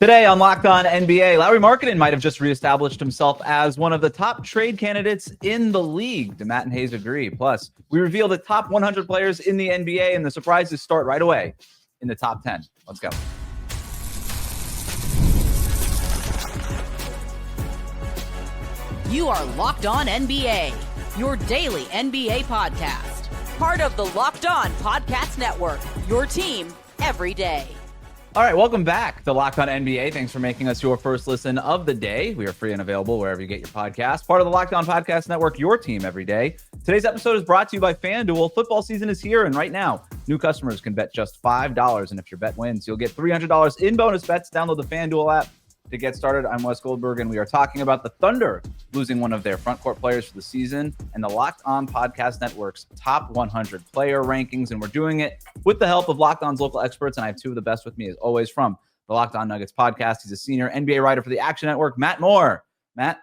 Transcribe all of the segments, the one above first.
Today on Locked On NBA, Lauri Markkanen might have just reestablished himself as one of the top trade candidates in the league. Do Matt and Haize agree? Plus, we reveal the top 100 players in the NBA, and the surprises start right away in the top 10. Let's go. You are Locked On NBA, your daily NBA podcast. Part of the Locked On Podcast Network, your team every day. All right, welcome back to Locked On NBA. Thanks for making us your first listen of the day. We are free and available wherever you get your podcast. Part of the Locked On Podcast Network, your team every day. Today's episode is brought to you by FanDuel. Football season is here, and right now, new customers can bet just $5. And if your bet wins, you'll get $300 in bonus bets. Download the FanDuel app to get started. I'm Wes Goldberg, and we are talking about the Thunder losing one of their front court players for the season and the Locked On Podcast Network's top 100 player rankings. And we're doing it with the help of Locked On's local experts. And I have two of the best with me, as always, from the Locked On Nuggets podcast. He's a senior NBA writer for the Action Network, Matt Moore. Matt?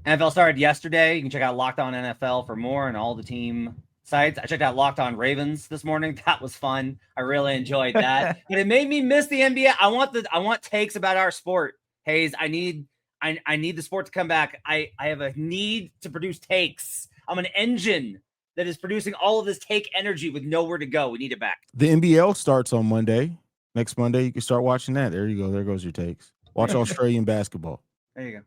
NFL started yesterday. You can check out Locked On NFL for more and all the team sites. I checked out Locked On Ravens this morning. That was fun. I really enjoyed that. But it made me miss the NBA. I want takes about our sport. Haize, I need the sport to come back. I have a need to produce takes. I'm an engine that is producing all of this take energy with nowhere to go. We need it back. The NBL starts on Monday. Next Monday, you can start watching that. There you go. There goes your takes. Watch Australian basketball. There you go.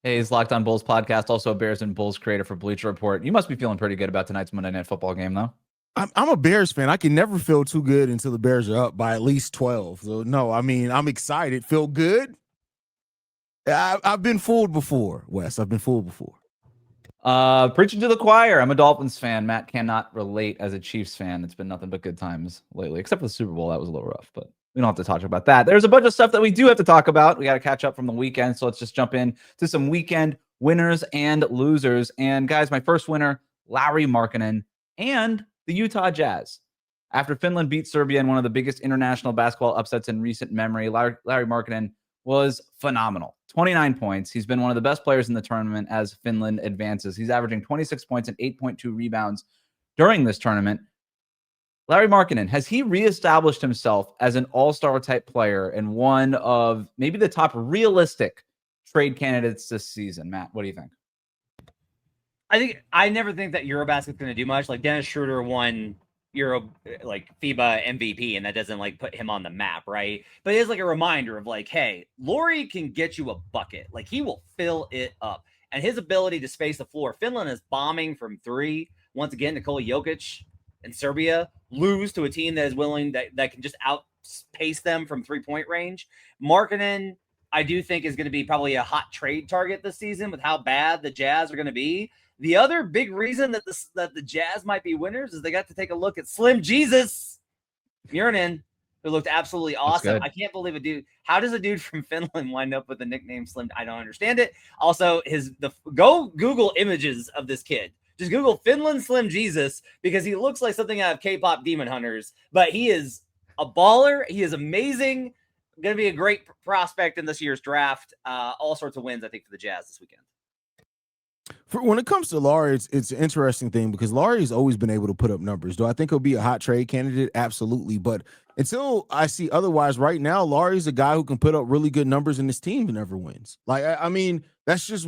Hey, he's Locked On Bulls podcast, also a Bears and Bulls creator for Bleacher Report. You must be feeling pretty good about tonight's Monday Night Football game, though. I'm a Bears fan. I can never feel too good until the Bears are up by at least 12. So, no, I mean, I'm excited. Feel good? I've been fooled before, Wes. I've been fooled before. Preaching to the choir. I'm a Dolphins fan. Matt cannot relate as a Chiefs fan. It's been nothing but good times lately, except for the Super Bowl. That was a little rough, but we don't have to talk about that. There's a bunch of stuff that we do have to talk about. We got to catch up from the weekend. So let's just jump in to some weekend winners and losers. And guys, my first winner, Lauri Markkanen and the Utah Jazz. After Finland beat Serbia in one of the biggest international basketball upsets in recent memory, Lauri Markkanen was phenomenal. 29 points. He's been one of the best players in the tournament as Finland advances. He's averaging 26 points and 8.2 rebounds during this tournament. Lauri Markkanen, has he reestablished himself as an all-star type player and one of maybe the top realistic trade candidates this season? Matt, what do you think? I never think that EuroBasket's going to do much. Like Dennis Schroeder won FIBA MVP, and that doesn't put him on the map, right? But it is a reminder of hey, Lauri can get you a bucket. He will fill it up. And his ability to space the floor. Finland is bombing from three. Once again, Nikola Jokic and Serbia lose to a team that is willing that can just outpace them from 3-point range. Markkanen, I do think, is going to be probably a hot trade target this season with how bad the Jazz are going to be. The other big reason that the Jazz might be winners is they got to take a look at Slim Jesus Murnin, who looked absolutely awesome. I can't believe how does a dude from Finland wind up with the nickname Slim? I don't understand it. Also, go Google images of this kid. Just Google Finland Slim Jesus, because he looks like something out of K-pop Demon Hunters, but he is a baller. He is amazing. Going to be a great prospect in this year's draft. All sorts of wins, I think, for the Jazz this weekend. When it comes to Lauri, it's an interesting thing because Lauri's always been able to put up numbers. Do I think he'll be a hot trade candidate? Absolutely. But until I see otherwise, right now, Lauri's a guy who can put up really good numbers and his team never wins. I mean, that's just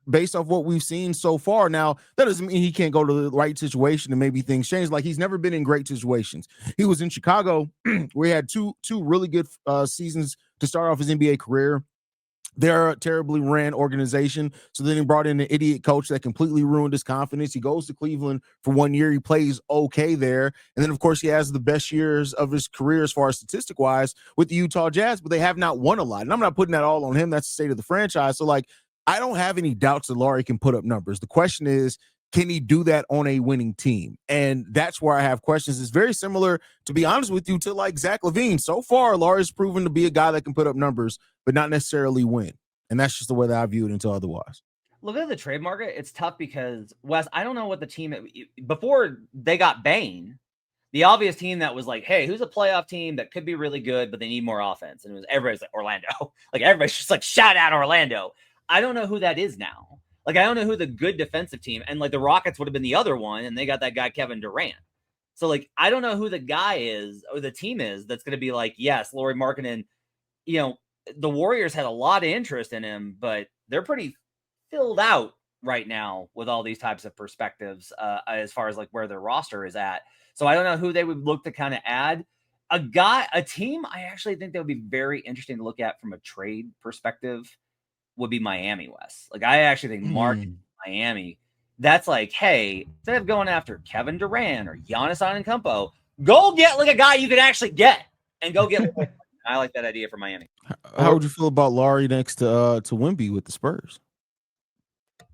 based off what we've seen so far. Now, that doesn't mean he can't go to the right situation and maybe things change. He's never been in great situations. He was in Chicago where he had two really good seasons to start off his NBA career. They're a terribly ran organization. So then he brought in an idiot coach that completely ruined his confidence. He goes to Cleveland for 1 year. He plays okay there. And then, of course, he has the best years of his career as far as statistic-wise with the Utah Jazz, but they have not won a lot. And I'm not putting that all on him. That's the state of the franchise. So, I don't have any doubts that Lauri can put up numbers. The question is, can he do that on a winning team? And that's where I have questions. It's very similar, to be honest with you, to Zach LaVine. So far, Lauri's proven to be a guy that can put up numbers, but not necessarily win. And that's just the way that I view it until otherwise. Look at the trade market. It's tough because, Wes, I don't know what the team, before they got Bane, the obvious team that was hey, who's a playoff team that could be really good, but they need more offense? And it was everybody's Orlando. Everybody's just shout out Orlando. I don't know who that is now. I don't know who the good defensive team, and the Rockets would have been the other one, and they got that guy Kevin Durant. So I don't know who the guy is or the team is that's going to be yes, Lauri Markkanen the Warriors had a lot of interest in him, but they're pretty filled out right now with all these types of perspectives as far as like where their roster is at. So I don't know who they would look to kind of add. A team I actually think that would be very interesting to look at from a trade perspective would be Miami, Wes. Like I actually think Miami, that's like, hey, instead of going after Kevin Durant or Giannis Antetokounmpo, go get like a guy you could actually get and go get. I like that idea for Miami. How would you feel about Lauri next to Wemby with the Spurs? I'm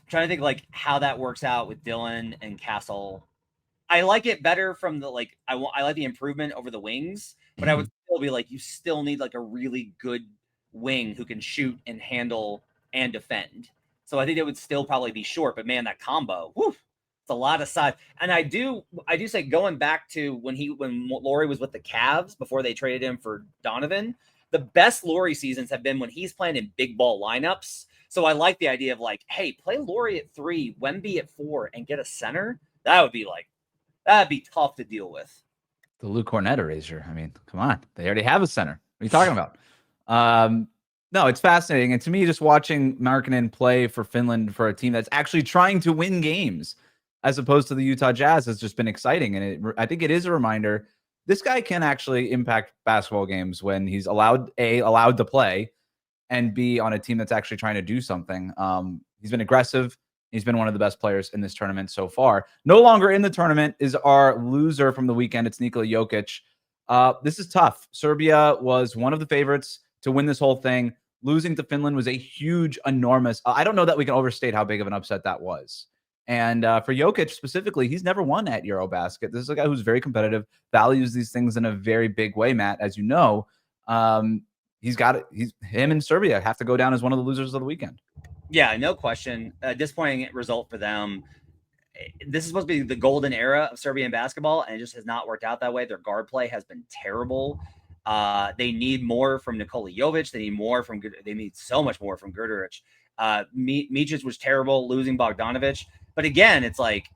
trying to think like how that works out with Dylan and Castle. I like it better from the like I like the improvement over the wings, but I would still be like you still need like a really good wing who can shoot and handle and defend. So I think it would still probably be short, but man, that combo, it's a lot of size. And I do say going back to when Lauri was with the Cavs before they traded him for Donovan, the best Lauri seasons have been when he's playing in big ball lineups. So I like the idea of like, hey, play Lauri at 3, Wemby at 4, and get a center. That'd be tough to deal with. The Lou Cornett erasure. I mean, come on. They already have a center. What are you talking about? No, it's fascinating. And to me, just watching Markkanen play for Finland for a team that's actually trying to win games as opposed to the Utah Jazz has just been exciting. And I think it is a reminder this guy can actually impact basketball games when he's allowed to play and B, on a team that's actually trying to do something. He's been aggressive. He's been one of the best players in this tournament so far. No longer in the tournament is our loser from the weekend. It's Nikola Jokic. This is tough. Serbia was one of the favorites to win this whole thing. Losing to Finland was a huge, enormous. I don't know that we can overstate how big of an upset that was. And for Jokic specifically, he's never won at EuroBasket. This is a guy who's very competitive, values these things in a very big way, Matt, as you know. He's got it. Him and Serbia have to go down as one of the losers of the weekend. Yeah, no question. Disappointing result for them. This is supposed to be the golden era of Serbian basketball, and it just has not worked out that way. Their guard play has been terrible. They need more from Nikola Jovic. They need so much more from Guduric. Micic was terrible, losing Bogdanovic. But again, it's like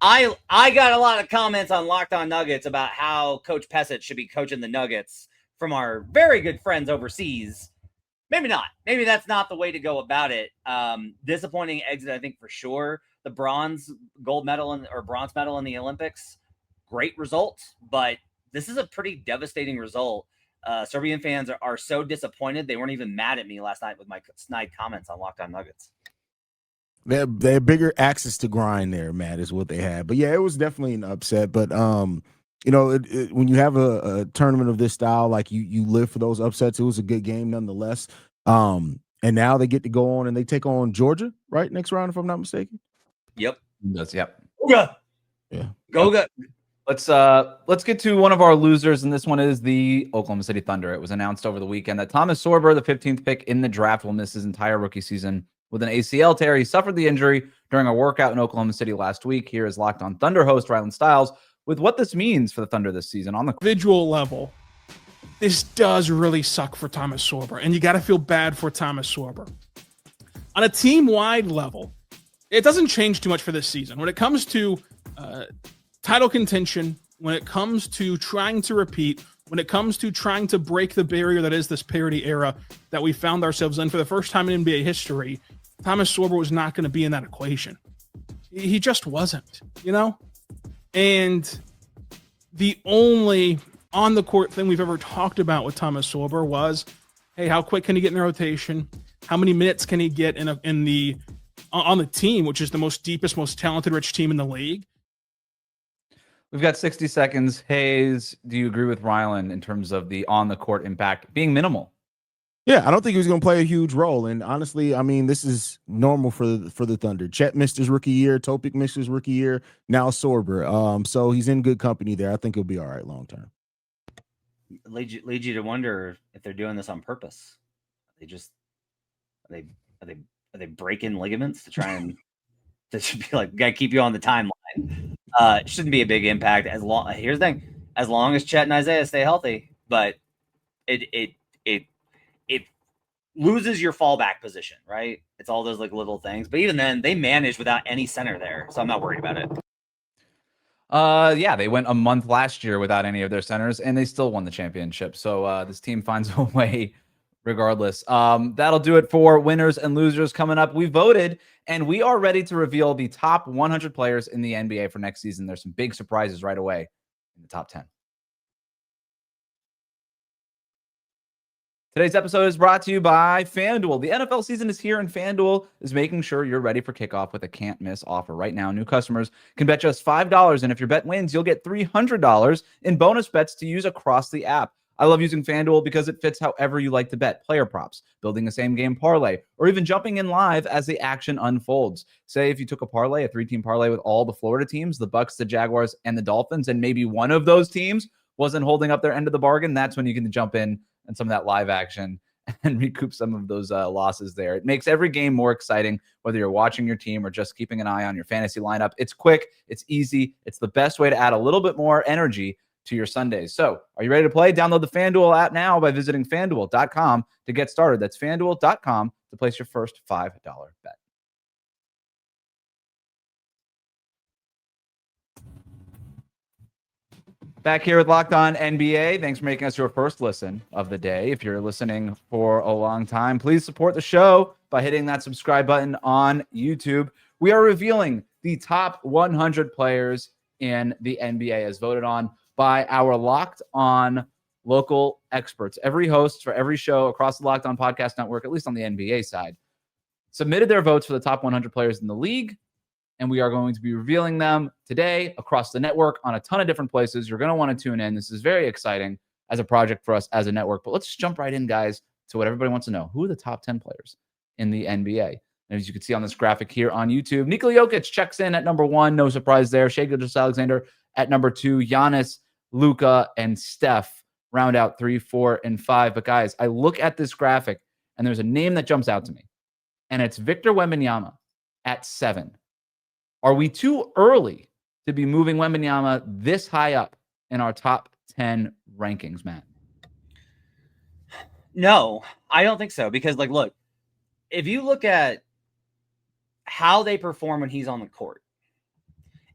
I got a lot of comments on Locked On Nuggets about how Coach Pesic should be coaching the Nuggets from our very good friends overseas. Maybe not. Maybe that's not the way to go about it. Disappointing exit, I think, for sure. The bronze medal in the Olympics, great result, but this is a pretty devastating result. Serbian fans are so disappointed. They weren't even mad at me last night with my snide comments on Locked On Nuggets. They have bigger axes to grind there, Matt, is what they had. But yeah, it was definitely an upset. But when you have a tournament of this style, like you live for those upsets. It was a good game nonetheless. And now they get to go on and they take on Georgia, right? Next round, if I'm not mistaken. Yep. Yep. Ooga. Yeah. Goga. Let's get to one of our losers, and this one is the Oklahoma City Thunder. It was announced over the weekend that Thomas Sorber, the 15th pick in the draft, will miss his entire rookie season with an ACL tear. He suffered the injury during a workout in Oklahoma City last week. Here is Locked On Thunder host Rylan Stiles with what this means for the Thunder this season on the individual level. This does really suck for Thomas Sorber, and you got to feel bad for Thomas Sorber. On a team-wide level, it doesn't change too much for this season. When it comes to title contention, when it comes to trying to repeat, when it comes to trying to break the barrier that is this parity era that we found ourselves in for the first time in NBA history, Thomas Sorber was not going to be in that equation. He just wasn't, And the only on-the-court thing we've ever talked about with Thomas Sorber was, hey, how quick can he get in the rotation? How many minutes can he get on the team, which is the most deepest, most talented, rich team in the league? We've got 60 seconds. Haize, do you agree with Rylan in terms of the on-the-court impact being minimal? Yeah, I don't think he was going to play a huge role. And honestly, I mean, this is normal for the Thunder. Chet missed his rookie year. Topic missed his rookie year. Now Sorber. So he's in good company there. I think he'll be all right long term. Leads you to wonder if they're doing this on purpose. Are they breaking ligaments to try and to be like, gotta keep you on the timeline? It shouldn't be a big impact here's the thing, as long as Chet and Isaiah stay healthy, but it loses your fallback position, right? It's all those like little things, but even then they manage without any center there, so I'm not worried about it. Yeah, they went a month last year without any of their centers, and they still won the championship. So this team finds a way regardless. That'll do it for winners and losers coming up. We voted, and we are ready to reveal the top 100 players in the NBA for next season. There's some big surprises right away in the top 10. Today's episode is brought to you by FanDuel. The NFL season is here, and FanDuel is making sure you're ready for kickoff with a can't-miss offer. Right now, new customers can bet just $5, and if your bet wins, you'll get $300 in bonus bets to use across the app. I love using FanDuel because it fits however you like to bet. Player props, building a same-game parlay, or even jumping in live as the action unfolds. Say if you took a parlay, a 3-team parlay with all the Florida teams, the Bucks, the Jaguars, and the Dolphins, and maybe one of those teams wasn't holding up their end of the bargain, that's when you can jump in and some of that live action and recoup some of those losses there. It makes every game more exciting, whether you're watching your team or just keeping an eye on your fantasy lineup. It's quick, it's easy, it's the best way to add a little bit more energy to your Sundays. So are you ready to play? Download the FanDuel app now by visiting FanDuel.com to get started. That's FanDuel.com to place your first $5 bet. Back here with Locked On NBA. Thanks for making us your first listen of the day. If you're listening for a long time, please support the show by hitting that subscribe button on YouTube. We are revealing the top 100 players in the NBA as voted on by our Locked On local experts. Every host for every show across the Locked On Podcast Network, at least on the NBA side, submitted their votes for the top 100 players in the league. And we are going to be revealing them today across the network on a ton of different places. You're going to want to tune in. This is very exciting as a project for us as a network. But let's jump right in, guys, to what everybody wants to know. Who are the top 10 players in the NBA? And as you can see on this graphic here on YouTube, Nikola Jokic checks in at number 1. No surprise there. Shakeup at number 2. Giannis, Luka, and Steph round out 3, 4, and 5. But, guys, I look at this graphic, and there's a name that jumps out to me. And it's Victor Wembanyama at 7. Are we too early to be moving Wembanyama this high up in our top 10 rankings, Matt? No, I don't think so. Because, like, look, if you look at how they perform when he's on the court,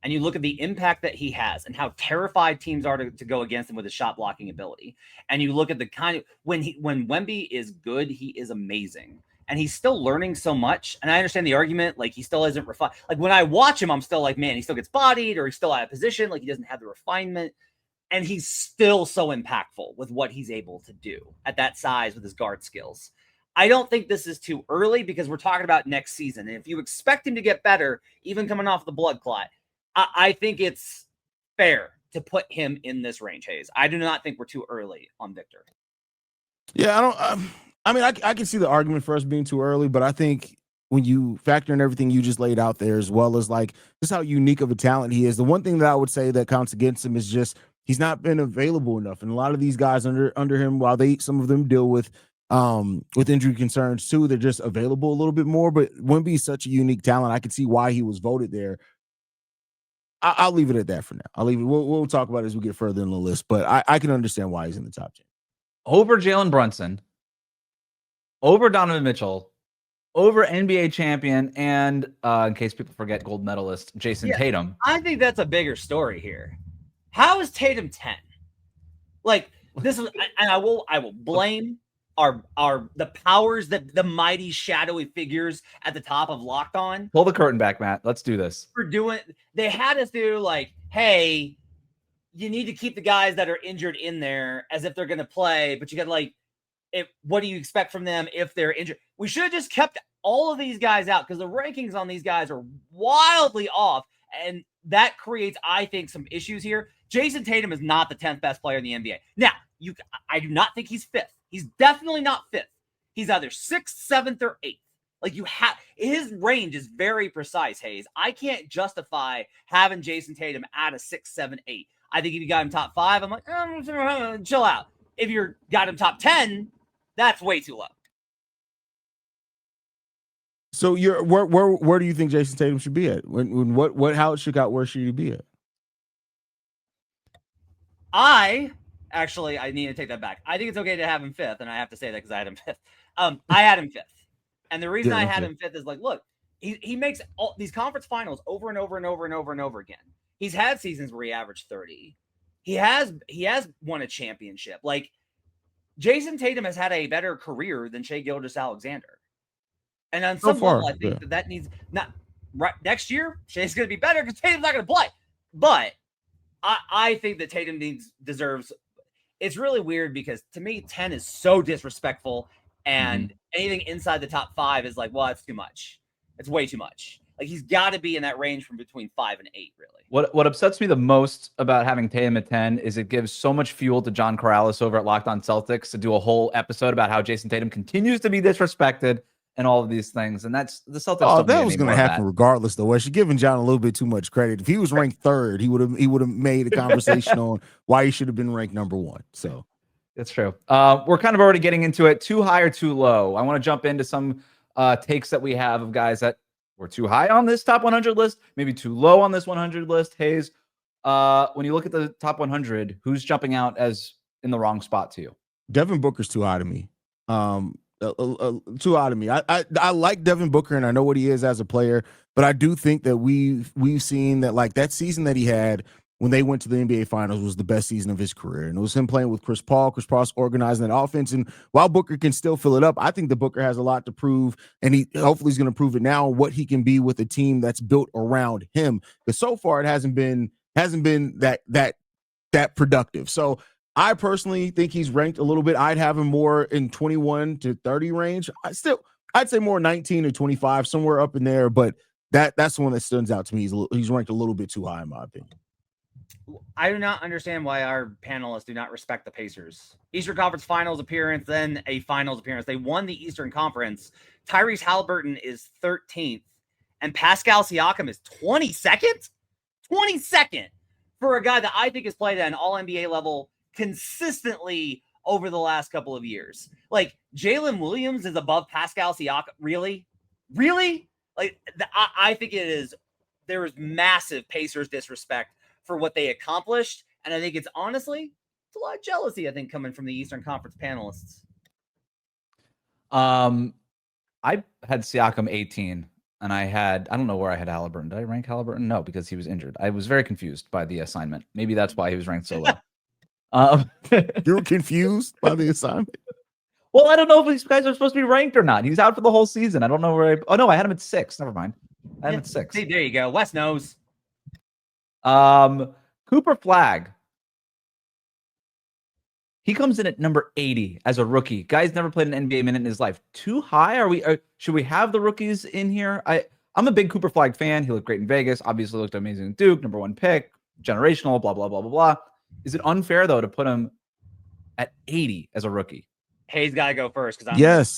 and you look at the impact that he has and how terrified teams are to go against him with his shot blocking ability, and you look at the kind of when Wemby is good, he is amazing. And he's still learning so much. And I understand the argument, like he still isn't refined. Like when I watch him, I'm still like, man, he still gets bodied or he's still out of position. Like he doesn't have the refinement. And he's still so impactful with what he's able to do at that size with his guard skills. I don't think this is too early because we're talking about next season. And if you expect him to get better, even coming off the blood clot, I think it's fair to put him in this range, Haize. I do not think we're too early on Victor. Yeah, I can see the argument for us being too early, but I think when you factor in everything you just laid out there, as well as like just how unique of a talent he is, the one thing that I would say that counts against him is just he's not been available enough. And a lot of these guys under him, while some of them deal with injury concerns too, they're just available a little bit more. But Wemby is such a unique talent. I can see why he was voted there. I'll leave it at that for now. I'll leave it. We'll talk about it as we get further in the list, but I can understand why he's in the top 10. Over Jalen Brunson, over Donovan Mitchell, over NBA champion, and in case people forget, gold medalist Jayson Tatum. I think that's a bigger story here. How is Tatum 10? Like this is, and I will blame the powers that the mighty shadowy figures at the top of Locked On. Pull the curtain back, Matt. Let's do this. They had us do like, hey, you need to keep the guys that are injured in there as if they're going to play, but you got like, what do you expect from them if they're injured? We should have just kept all of these guys out because the rankings on these guys are wildly off, and that creates, I think, some issues here. Jayson Tatum is not the 10th best player in the NBA. Now, I do not think he's 5th. He's definitely not 5th. He's either 6th, 7th, or 8th. Like his range is very precise, Haize. I can't justify having Jayson Tatum at a 6, 7, 8. I think if you got him top 5, I'm like, chill out. If you got him top 10, that's way too low. So where do you think Jayson Tatum should be at? How it shook out, where should he be at? I need to take that back. I think it's okay to have him 5th, and I have to say that because I had him 5th. I had him 5th. And the reason I had him 5th is like, look, he makes all these conference finals over and over and over and over and over again. He's had seasons where he averaged 30. He has won a championship. Like, Jayson Tatum has had a better career than Shai Gilgeous-Alexander. And on some level, I think that needs not right next year. Shai's going to be better because Tatum's not going to play. But I think that Tatum deserves. It's really weird because to me, 10 is so disrespectful, and anything inside the top 5 is like, well, that's too much. It's way too much. Like, he's got to be in that range from between 5 and 8, really. What upsets me the most about having Tatum at 10 is it gives so much fuel to John Corrales over at Locked On Celtics to do a whole episode about how Jayson Tatum continues to be disrespected and all of these things. And that's the Celtics. Oh, that was going to happen regardless, though. You're giving John a little bit too much credit. If he was ranked 3rd, he would have made a conversation on why he should have been ranked number 1. So it's true. We're kind of already getting into it. Too high or too low? I want to jump into some takes that we have of guys that were too high on this top 100 list, maybe too low on this 100 list. Haize, when you look at the top 100, who's jumping out as in the wrong spot to you? Devin Booker's too high to me. Too high to me. I like Devin Booker and I know what he is as a player, but I do think that we've seen that, like, that season that he had when they went to the NBA Finals was the best season of his career. And it was him playing with Chris Paul. Chris Paul's organizing that offense. And while Booker can still fill it up, I think that Booker has a lot to prove. And he hopefully is going to prove it now, what he can be with a team that's built around him. But so far it hasn't been that productive. So I personally think he's ranked a little bit. I'd have him more in 21 to 30 range. I'd say more 19 to 25, somewhere up in there. But that's the one that stands out to me. He's ranked a little bit too high in my opinion. I do not understand why our panelists do not respect the Pacers. Eastern Conference Finals appearance, then a Finals appearance. They won the Eastern Conference. Tyrese Halliburton is 13th, and Pascal Siakam is 22nd? 22nd for a guy that I think has played at an all-NBA level consistently over the last couple of years. Like, Jalen Williams is above Pascal Siakam. Really? Like, I think there is massive Pacers disrespect for what they accomplished. And I think it's a lot of jealousy, I think, coming from the Eastern Conference panelists. I had Siakam 18 and I don't know where I had Halliburton. Did I rank Halliburton? No, because he was injured. I was very confused by the assignment. Maybe that's why he was ranked so low. You were confused by the assignment? Well, I don't know if these guys are supposed to be ranked or not. He's out for the whole season. I don't know where I had him at 6. Never mind. I had him at 6. See, there you go. Wes knows. Cooper Flagg. He comes in at number 80 as a rookie. Guy's never played an NBA minute in his life. Too high? Should we have the rookies in here? I'm a big Cooper Flagg fan. He looked great in Vegas. Obviously looked amazing in Duke. Number 1 pick. Generational. Blah, blah, blah, blah, blah. Is it unfair, though, to put him at 80 as a rookie? Hayes got to go first because yes,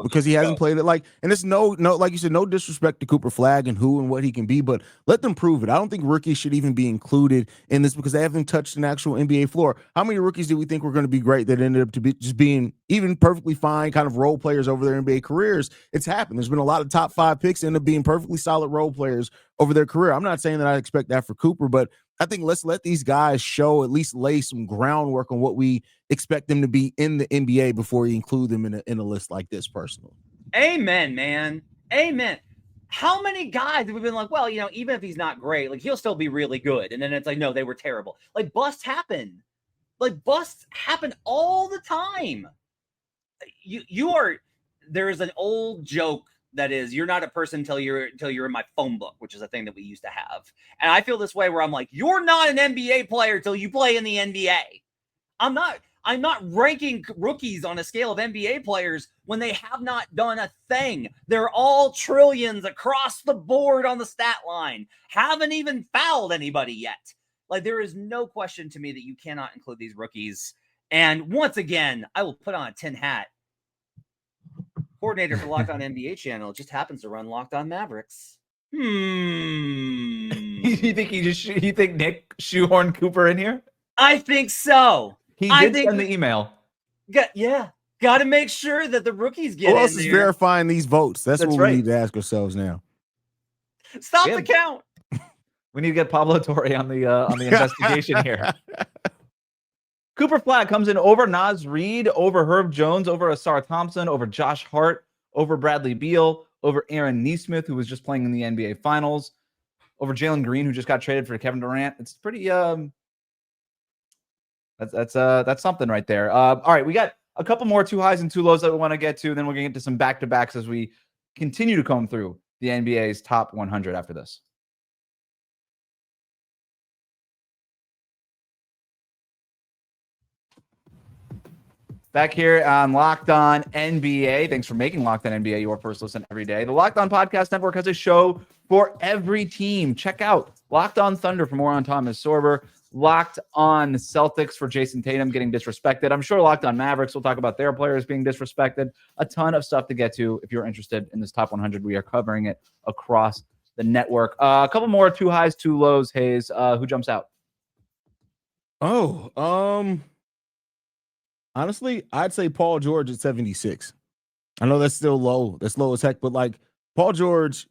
because he hasn't played it. And it's no, like you said, no disrespect to Cooper Flagg and who and what he can be, but let them prove it. I don't think rookies should even be included in this because they haven't touched an actual NBA floor. How many rookies did we think were going to be great that ended up to be just being even perfectly fine kind of role players over their NBA careers? It's happened. There's been a lot of top 5 picks end up being perfectly solid role players over their career. I'm not saying that I expect that for Cooper, but I think let's let these guys show, at least lay some groundwork on what we expect them to be in the NBA before we include them in a list like this personally. Amen, man. Amen. How many guys have we been like, well, even if he's not great, like, he'll still be really good. And then it's like, no, they were terrible. Like, busts happen. Like, busts happen all the time. There's an old joke that is, you're not a person until you're in my phone book, which is a thing that we used to have. And I feel this way where I'm like, you're not an NBA player till you play in the NBA. I'm not ranking rookies on a scale of NBA players when they have not done a thing. They're all trillions across the board on the stat line. Haven't even fouled anybody yet. Like, there is no question to me that you cannot include these rookies. And once again, I will put on a tin hat. Coordinator for Locked On NBA channel just happens to run Locked On Mavericks. You think you think Nick shoehorned Cooper in here? I think so. He did send the email. Got to make sure that the rookies get in there. Who else is verifying these votes? That's what we need to ask ourselves now. Stop the count. We need to get Pablo Torre on the investigation here. Cooper Flagg comes in over Naz Reid, over Herb Jones, over Asar Thompson, over Josh Hart, over Bradley Beal, over Aaron Nesmith, who was just playing in the NBA Finals. over Jalen Green, who just got traded for Kevin Durant. It's pretty that's something right there. All right, we got a couple more 2 highs and 2 lows that we want to get to. Then we're gonna get to some back-to-backs as we continue to comb through the NBA's top 100 after this. Back here on Locked On NBA. Thanks for making Locked On NBA your first listen every day. The Locked On Podcast Network has a show for every team. Check out Locked On Thunder for more on Thomas Sorber. Locked On Celtics for Jayson Tatum getting disrespected. I'm sure Locked On Mavericks will talk about their players being disrespected. A ton of stuff to get to. If you're interested in this top 100, we are covering it across the network. A couple more 2 highs, 2 lows. Haize, who jumps out? Honestly, I'd say Paul George at 76. I know that's still low. That's low as heck, but like Paul George,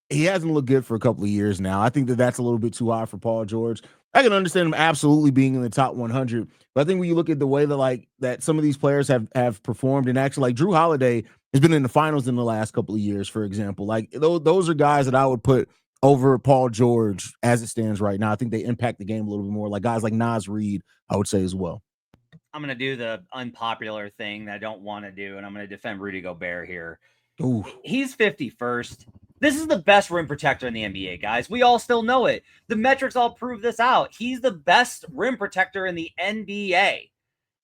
he hasn't looked good for a couple of years now. I think that that's a little bit too high for Paul George. I can understand him absolutely being in the top 100, but I think when you look at the way that some of these players have performed, and actually like Drew Holiday has been in the finals in the last couple of years, for example, like those are guys that I would put over Paul George as it stands right now. I think they impact the game a little bit more, like guys like Naz Reid, I would say as well. I'm going to do the unpopular thing that I don't want to do, and I'm going to defend Rudy Gobert here. Ooh. He's 51st. This is the best rim protector in the NBA, guys. We all still know it. The metrics all prove this out. He's the best rim protector in the NBA.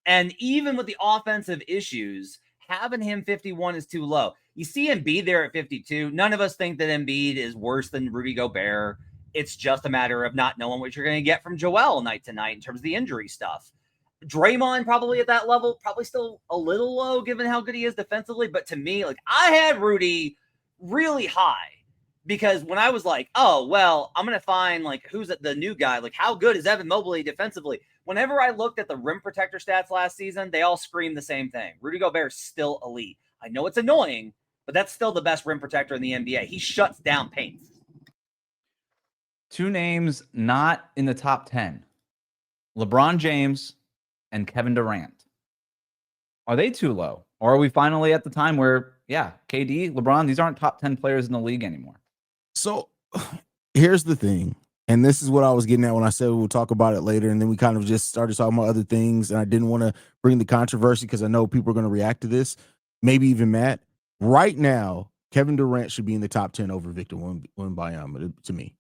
And even with the offensive issues, having him 51 is too low. You see Embiid there at 52. None of us think that Embiid is worse than Rudy Gobert. It's just a matter of not knowing what you're going to get from Joel night to night in terms of the injury stuff. Draymond probably at that level, probably still a little low given how good he is defensively. But to me, like I had Rudy really high because when I was like, oh, well, I'm going to find like who's the new guy, like how good is Evan Mobley defensively? Whenever I looked at the rim protector stats last season, they all screamed the same thing. Rudy Gobert is still elite. I know it's annoying, but that's still the best rim protector in the NBA. He shuts down paint. 2 names not in the top 10. LeBron James and Kevin Durant. Are they too low? Or are we finally at the time where, yeah, KD, LeBron, these aren't top 10 players in the league anymore? So here's the thing. And this is what I was getting at when I said we'll talk about it later. And then we kind of just started talking about other things. And I didn't want to bring the controversy because I know people are going to react to this. Maybe even Matt. Right now, Kevin Durant should be in the top 10 over Victor Wembanyama to me.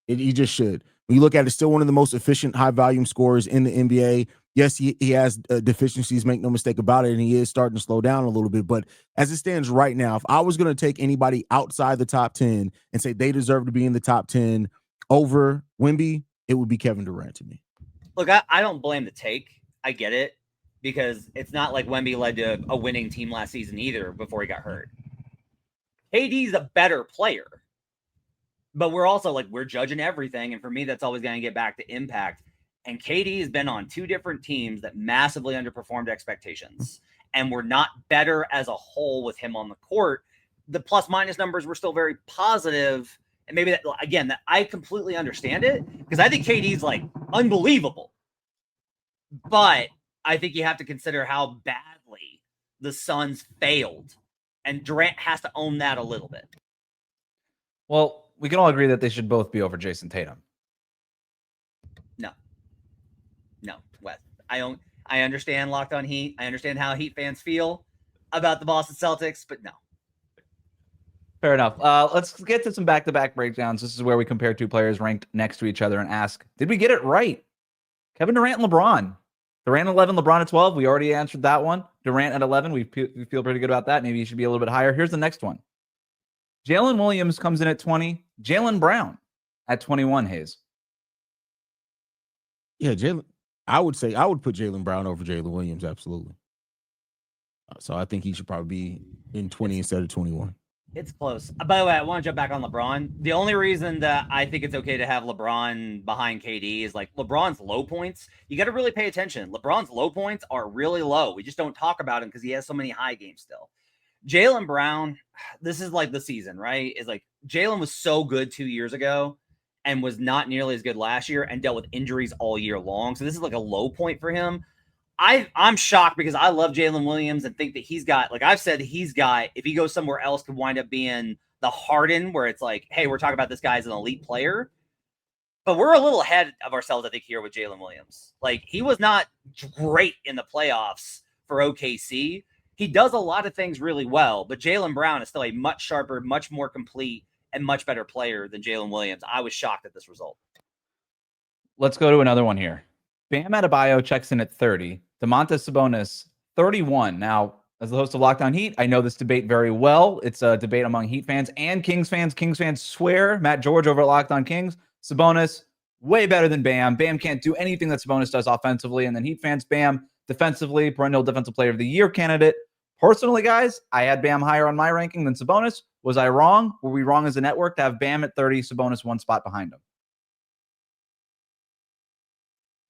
He just should. When you look at it, still one of the most efficient, high-volume scorers in the NBA. Yes, he has deficiencies, make no mistake about it, and he is starting to slow down a little bit. But as it stands right now, if I was going to take anybody outside the top 10 and say they deserve to be in the top 10 over Wemby, it would be Kevin Durant to me. Look, I don't blame the take. I get it because it's not like Wemby led to a winning team last season either before he got hurt. KD's a better player, but we're also like, we're judging everything. And for me, that's always going to get back to impact. And KD has been on 2 different teams that massively underperformed expectations. And we're not better as a whole with him on the court. The plus minus numbers were still very positive. And maybe that, again, that I completely understand it because I think KD's like unbelievable. But I think you have to consider how badly the Suns failed. And Durant has to own that a little bit. Well, we can all agree that they should both be over Jayson Tatum. No, Wes. I understand Locked On Heat. I understand how Heat fans feel about the Boston Celtics, but no. Fair enough. Let's get to some back-to-back breakdowns. This is where we compare 2 players ranked next to each other and ask, did we get it right? Kevin Durant and LeBron. Durant 11, LeBron at 12. We already answered that one. Durant at 11. We feel pretty good about that. Maybe he should be a little bit higher. Here's the next one. Jalen Williams comes in at 20. Jaylen Brown at 21, Haize. Yeah, Jalen. I would put Jaylen Brown over Jalen Williams, absolutely. So I think he should probably be in 20 instead of 21. It's close. By the way, I want to jump back on LeBron. The only reason that I think it's okay to have LeBron behind KD is like LeBron's low points. You got to really pay attention. LeBron's low points are really low. We just don't talk about him because he has so many high games still. Jaylen Brown, this is like the season, right? Is like Jalen was so good 2 years ago and was not nearly as good last year and dealt with injuries all year long. So this is like a low point for him. I'm shocked because I love Jalen Williams and think that he's got, like I've said, if he goes somewhere else, could wind up being the Harden where it's like, hey, we're talking about this guy as an elite player. But we're a little ahead of ourselves, I think, here with Jalen Williams. Like, he was not great in the playoffs for OKC. He does a lot of things really well, but Jaylen Brown is still a much sharper, much more complete, and much better player than Jalen Williams. I was shocked at this result. Let's go to another one here. Bam Adebayo checks in at 30. Domantas Sabonis, 31. Now, as the host of Locked On Heat, I know this debate very well. It's a debate among Heat fans and Kings fans. Kings fans swear, Matt George over at Locked On Kings, Sabonis, way better than Bam. Bam can't do anything that Sabonis does offensively. And then Heat fans, Bam, defensively, perennial Defensive Player of the Year candidate. Personally, guys, I had Bam higher on my ranking than Sabonis. Was I wrong? Were we wrong as a network to have Bam at 30, Sabonis one spot behind him?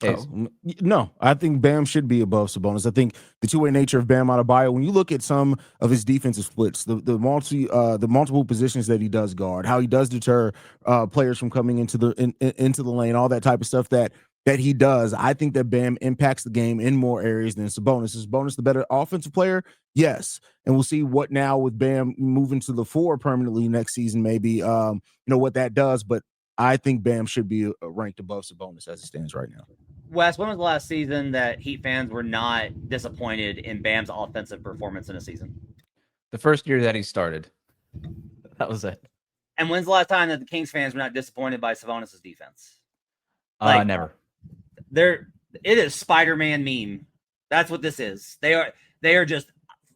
Oh, no, I think Bam should be above Sabonis. I think the two-way nature of Bam Adebayo, when you look at some of his defensive splits, the multiple positions that he does guard, how he does deter players from coming into the lane, all that type of stuff that he does, I think that Bam impacts the game in more areas than Sabonis. Is Sabonis the better offensive player? Yes. And we'll see what now with Bam moving to the 4 permanently next season, maybe, what that does. But I think Bam should be ranked above Sabonis as it stands right now. Wes, when was the last season that Heat fans were not disappointed in Bam's offensive performance in a season? The first year that he started. That was it. And when's the last time that the Kings fans were not disappointed by Sabonis' defense? Never. It is Spider-Man meme. That's what this is. They are just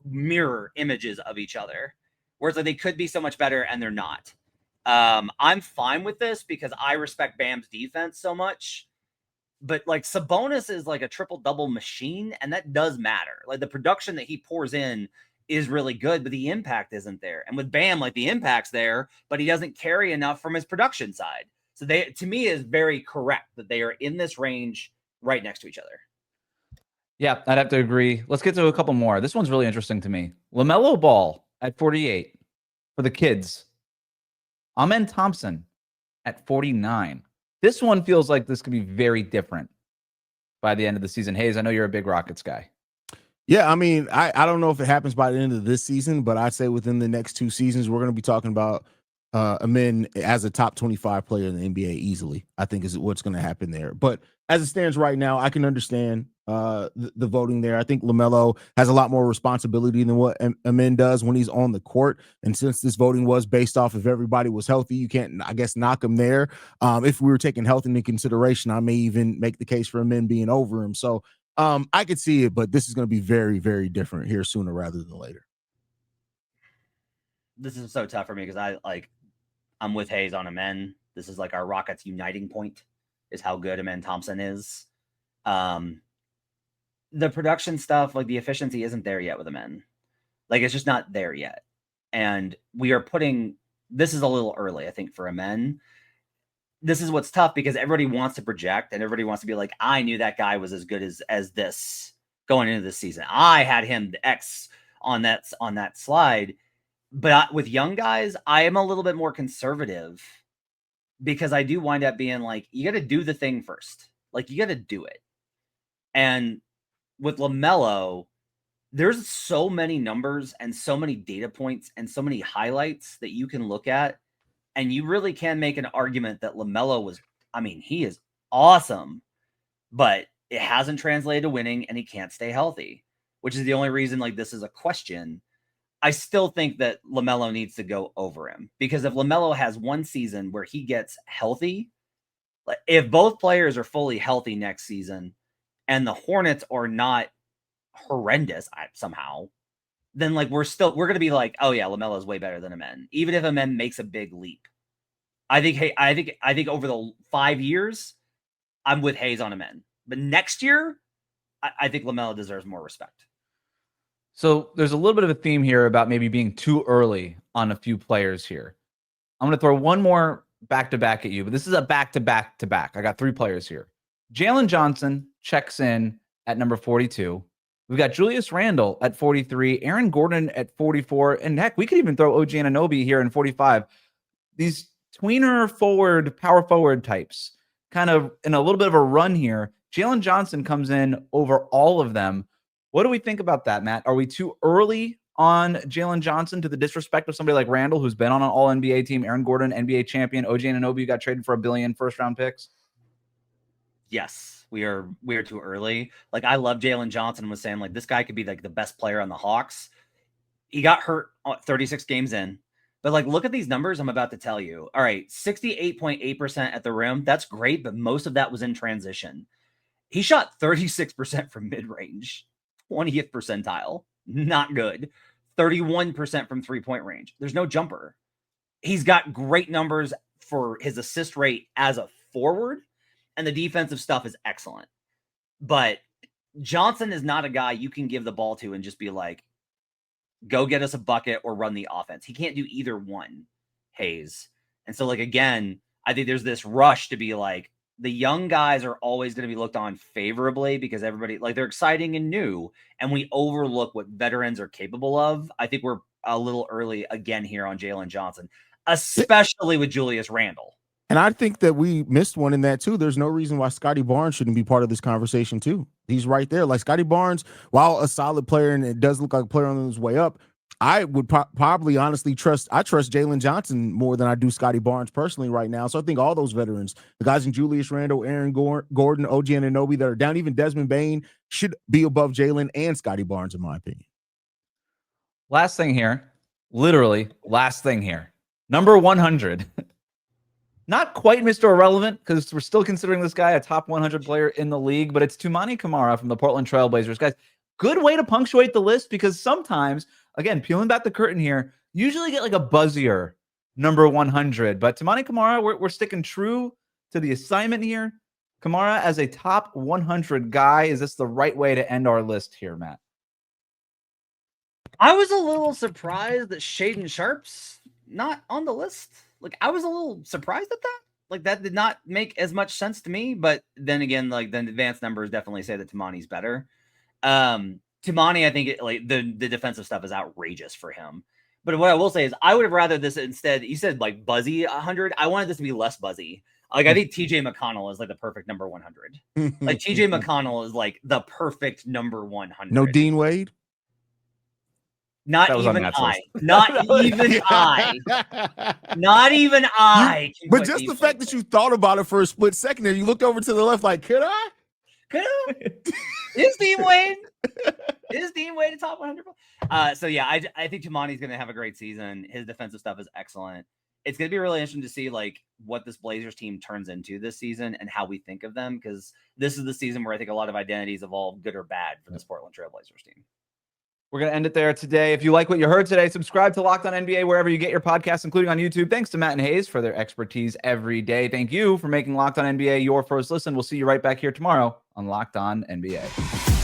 mirror images of each other. Where it's like they could be so much better and they're not. I'm fine with this because I respect Bam's defense so much. But like Sabonis is like a triple-double machine, and that does matter. Like the production that he pours in is really good, but the impact isn't there. And with Bam, like the impact's there, but he doesn't carry enough from his production side. So to me, is very correct that they are in this range right next to each other. Yeah, I'd have to agree. Let's get to a couple more. This one's really interesting to me. LaMelo Ball at 48 for the kids. Amen Thompson at 49. This one feels like this could be very different by the end of the season. Haize, I know you're a big Rockets guy. Yeah, I mean, I don't know if it happens by the end of this season, but I'd say within the next 2 seasons, we're going to be talking about Amen as a top 25 player in the NBA easily, I think is what's going to happen there. But as it stands right now, I can understand the voting there. I think LaMelo has a lot more responsibility than what Amen does when he's on the court. And since this voting was based off if everybody was healthy, you can't, I guess, knock him there. If we were taking health into consideration, I may even make the case for Amen being over him. So I could see it, but this is going to be very, very different here sooner rather than later. This is so tough for me because I'm with Haize on Amen. This is like our Rockets uniting point is how good Amen Thompson is. The production stuff, like the efficiency isn't there yet with Amen. Like it's just not there yet. And we are this is a little early, I think, for Amen. This is what's tough because everybody wants to project and everybody wants to be like, I knew that guy was as good as this going into this season. I had him the X on that slide. But with young guys, I am a little bit more conservative because I do wind up being like, you got to do the thing first. Like you got to do it. And with LaMelo, there's so many numbers and so many data points and so many highlights that you can look at. And you really can make an argument that LaMelo he is awesome, but it hasn't translated to winning and he can't stay healthy, which is the only reason like this is a question. I still think that LaMelo needs to go over him because if LaMelo has one season where he gets healthy, like if both players are fully healthy next season and the Hornets are not horrendous somehow, then like we're going to be like, oh yeah, LaMelo is way better than Amen. Even if Amen makes a big leap, I think over the 5 years, I'm with Haize on Amen. But next year, I think LaMelo deserves more respect. So there's a little bit of a theme here about maybe being too early on a few players here. I'm going to throw one more back-to-back at you, but this is a back-to-back-to-back. I got 3 players here. Jalen Johnson checks in at number 42. We've got Julius Randle at 43, Aaron Gordon at 44, and heck, we could even throw OG Anunoby here in 45. These tweener forward, power forward types, kind of in a little bit of a run here. Jalen Johnson comes in over all of them. What do we think about that, Matt? Are we too early on Jalen Johnson to the disrespect of somebody like Randall, who's been on an all-NBA team, Aaron Gordon, NBA champion, OG Anunoby got traded for $1 billion first-round picks? Yes, we are too early. Like, I love Jalen Johnson, was saying like this guy could be like the best player on the Hawks. He got hurt 36 games in, but like, look at these numbers I'm about to tell you. All right, 68.8% at the rim. That's great, but most of that was in transition. He shot 36% from mid-range, 20th percentile. Not good. 31% from three-point range. There's no jumper. He's got great numbers for his assist rate as a forward, and the defensive stuff is excellent. But Johnson is not a guy you can give the ball to and just be like, go get us a bucket or run the offense. He can't do either one, Haize. And so, like, again, I think there's this rush to be like, the young guys are always going to be looked on favorably because everybody, like, they're exciting and new, and we overlook what veterans are capable of. I think we're a little early again here on Jalen Johnson, especially with Julius Randle. And I think that we missed one in that too. There's no reason why Scotty Barnes shouldn't be part of this conversation too. He's right there. Like, Scotty Barnes, while a solid player and it does look like a player on his way up, I would probably honestly trust Jalen Johnson more than I do Scotty Barnes personally right now. So I think all those veterans, the guys in Julius Randle, Aaron Gordon, OG Anunoby that are down, even Desmond Bane, should be above Jalen and Scotty Barnes, in my opinion. Last thing here, literally last thing here. Number 100. Not quite Mr. Irrelevant, because we're still considering this guy a top 100 player in the league, but it's Toumani Camara from the Portland Trailblazers. Guys, good way to punctuate the list, because sometimes, again, peeling back the curtain here, usually get like a buzzier number 100. But Toumani Camara, we're sticking true to the assignment here. Camara as a top 100 guy. Is this the right way to end our list here, Matt? I was a little surprised that Shaedon Sharpe's not on the list. Like, I was a little surprised at that. Like, that did not make as much sense to me. But then again, like, the advanced numbers definitely say that Toumani's better. Toumani, I think the defensive stuff is outrageous for him. But what I will say is I would have rather this instead. You said like buzzy 100. I wanted this to be less buzzy. Like, I think TJ McConnell is like the perfect number 100. Like, TJ McConnell is like the perfect number 100. No Dean Wade? Not even I. Not even I. Not even I. But just the fact that you thought about it for a split second and you looked over to the left like, could I? Could I? Is Dean Wade? Is Dean Wade a top 100? So yeah, I think Toumani's going to have a great season. His defensive stuff is excellent. It's going to be really interesting to see like what this Blazers team turns into this season and how we think of them, because this is the season where I think a lot of identities evolve, good or bad, for this Portland Trailblazers team. We're going to end it there today. If you like what you heard today, subscribe to Locked On NBA wherever you get your podcasts, including on YouTube. Thanks to Matt and Haize for their expertise every day. Thank you for making Locked On NBA your first listen. We'll see you right back here tomorrow on Locked On NBA.